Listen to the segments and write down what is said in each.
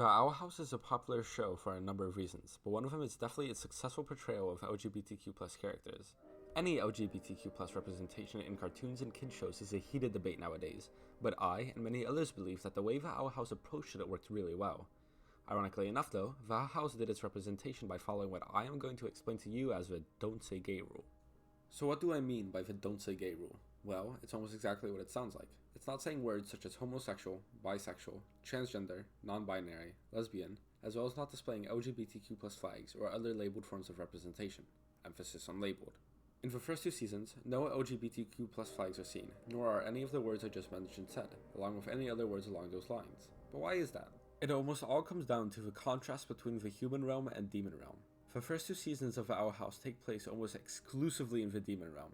The Owl House is a popular show for a number of reasons, but one of them is definitely its successful portrayal of LGBTQ characters. Any LGBTQ representation in cartoons and kid shows is a heated debate nowadays, but I and many others believe that the way the Owl House approached it worked really well. Ironically enough though, the Owl House did its representation by following what I am going to explain to you as the don't say gay rule. So what do I mean by the don't say gay rule? Well, it's almost exactly what it sounds like. It's not saying words such as homosexual, bisexual, transgender, non-binary, lesbian, as well as not displaying LGBTQ flags or other labeled forms of representation. Emphasis on labeled. In the first two seasons, no LGBTQ flags are seen, nor are any of the words I just mentioned said, along with any other words along those lines. But why is that? It almost all comes down to the contrast between the human realm and demon realm. The first two seasons of the Owl House take place almost exclusively in the demon realm.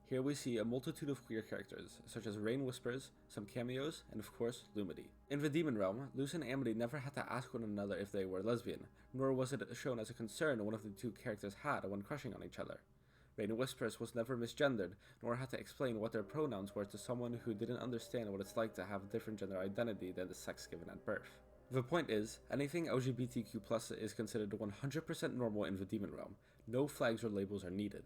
Here we see a multitude of queer characters, such as Rain Whispers, some cameos, and of course, Lumity. In the demon realm, Luce and Amity never had to ask one another if they were lesbian, nor was it shown as a concern one of the two characters had when crushing on each other. Rain Whispers was never misgendered, nor had to explain what their pronouns were to someone who didn't understand what it's like to have a different gender identity than the sex given at birth. The point is, anything LGBTQ+ is considered 100% normal in the demon realm. No flags or labels are needed.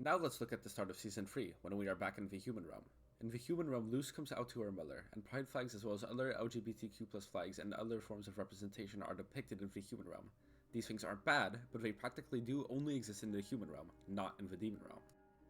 Now let's look at the start of Season 3, when we are back in the human realm. In the human realm, Luce comes out to her mother, and pride flags as well as other LGBTQ+ flags and other forms of representation are depicted in the human realm. These things aren't bad, but they practically do only exist in the human realm, not in the demon realm.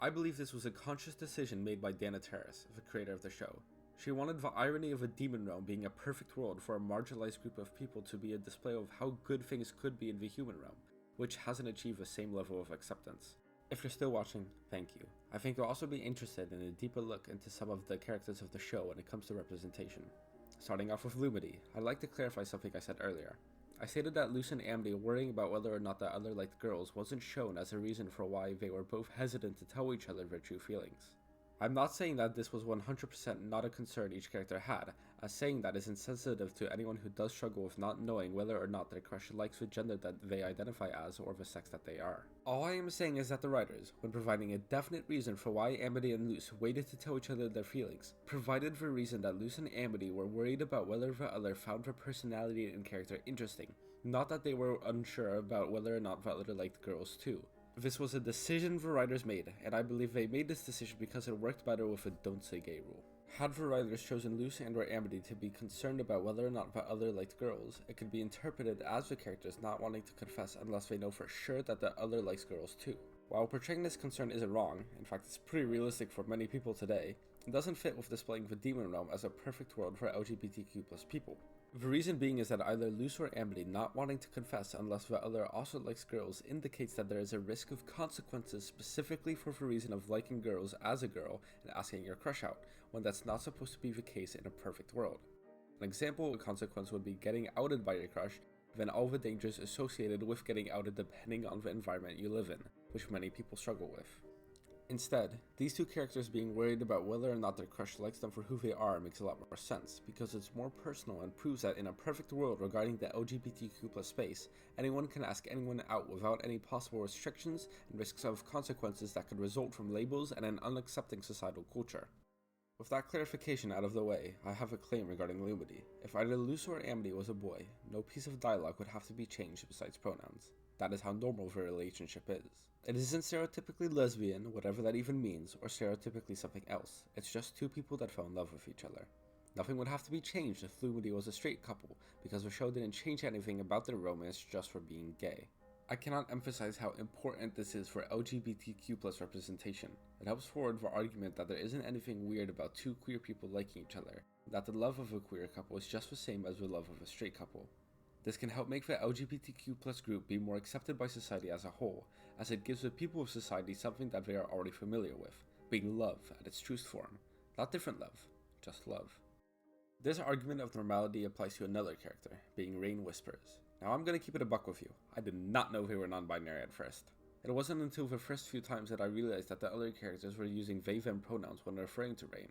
I believe this was a conscious decision made by Dana Terrace, the creator of the show. She wanted the irony of a demon realm being a perfect world for a marginalized group of people to be a display of how good things could be in the human realm, which hasn't achieved the same level of acceptance. If you're still watching, thank you. I think you'll also be interested in a deeper look into some of the characters of the show when it comes to representation. Starting off with Lumity, I'd like to clarify something I said earlier. I stated that Luce and Amity worrying about whether or not the other liked girls wasn't shown as a reason for why they were both hesitant to tell each other their true feelings. I'm not saying that this was 100% not a concern each character had, as saying that is insensitive to anyone who does struggle with not knowing whether or not their crush likes the gender that they identify as or the sex that they are. All I am saying is that the writers, when providing a definite reason for why Amity and Luce waited to tell each other their feelings, provided the reason that Luce and Amity were worried about whether the other found her personality and character interesting, not that they were unsure about whether or not the other liked girls too. This was a decision the writers made, and I believe they made this decision because it worked better with a don't say gay rule. Had the writers chosen Luce and or Amity to be concerned about whether or not the other liked girls, it could be interpreted as the characters not wanting to confess unless they know for sure that the other likes girls too. While portraying this concern isn't wrong, in fact it's pretty realistic for many people today, it doesn't fit with displaying the demon realm as a perfect world for LGBTQ+ people. The reason being is that either Luce or Amity not wanting to confess unless the other also likes girls indicates that there is a risk of consequences specifically for the reason of liking girls as a girl and asking your crush out, when that's not supposed to be the case in a perfect world. An example of a consequence would be getting outed by your crush, then all the dangers associated with getting outed depending on the environment you live in, which many people struggle with. Instead, these two characters being worried about whether or not their crush likes them for who they are makes a lot more sense, because it's more personal and proves that in a perfect world regarding the LGBTQ+ space, anyone can ask anyone out without any possible restrictions and risks of consequences that could result from labels and an unaccepting societal culture. With that clarification out of the way, I have a claim regarding Lumity. If either Luce or Amity was a boy, no piece of dialogue would have to be changed besides pronouns. That is how normal the relationship is. It isn't stereotypically lesbian, whatever that even means, or stereotypically something else. It's just two people that fell in love with each other. Nothing would have to be changed if Lumity was a straight couple, because the show didn't change anything about their romance just for being gay. I cannot emphasize how important this is for LGBTQ+ representation. It helps forward the argument that there isn't anything weird about two queer people liking each other, that the love of a queer couple is just the same as the love of a straight couple. This can help make the LGBTQ+ group be more accepted by society as a whole, as it gives the people of society something that they are already familiar with, being love at its truest form. Not different love, just love. This argument of normality applies to another character, being Rain Whispers. Now I'm gonna keep it a buck with you. I did not know they were non-binary at first. It wasn't until the first few times that I realized that the other characters were using they/them pronouns when referring to Rain,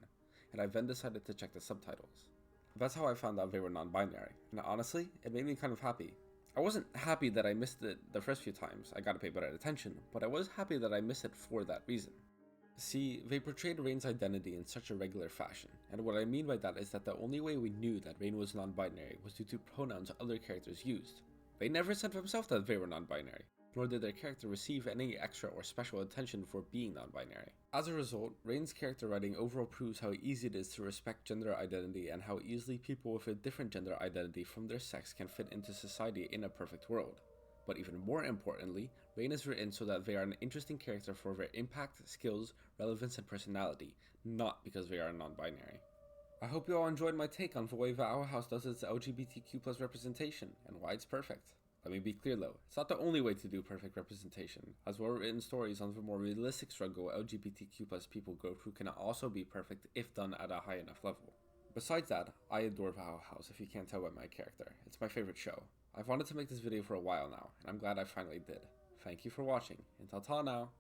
and I then decided to check the subtitles. That's how I found out they were non-binary, and honestly, it made me kind of happy. I wasn't happy that I missed it the first few times, I gotta pay better attention, but I was happy that I missed it for that reason. See, they portrayed Rain's identity in such a regular fashion, and what I mean by that is that the only way we knew that Rain was non-binary was due to pronouns other characters used. They never said themselves that they were non-binary, nor did their character receive any extra or special attention for being non-binary. As a result, Rain's character writing overall proves how easy it is to respect gender identity and how easily people with a different gender identity from their sex can fit into society in a perfect world. But even more importantly, Rain is written so that they are an interesting character for their impact, skills, relevance, and personality, not because they are non-binary. I hope you all enjoyed my take on the way that our house does its LGBTQ plus representation, and why it's perfect. Let me be clear though, it's not the only way to do perfect representation, as well-written stories on the more realistic struggle LGBTQ plus people go through can also be perfect if done at a high enough level. Besides that, I adore the Owl House if you can't tell by my character. It's my favorite show. I've wanted to make this video for a while now, and I'm glad I finally did. Thank you for watching, and ta-ta now!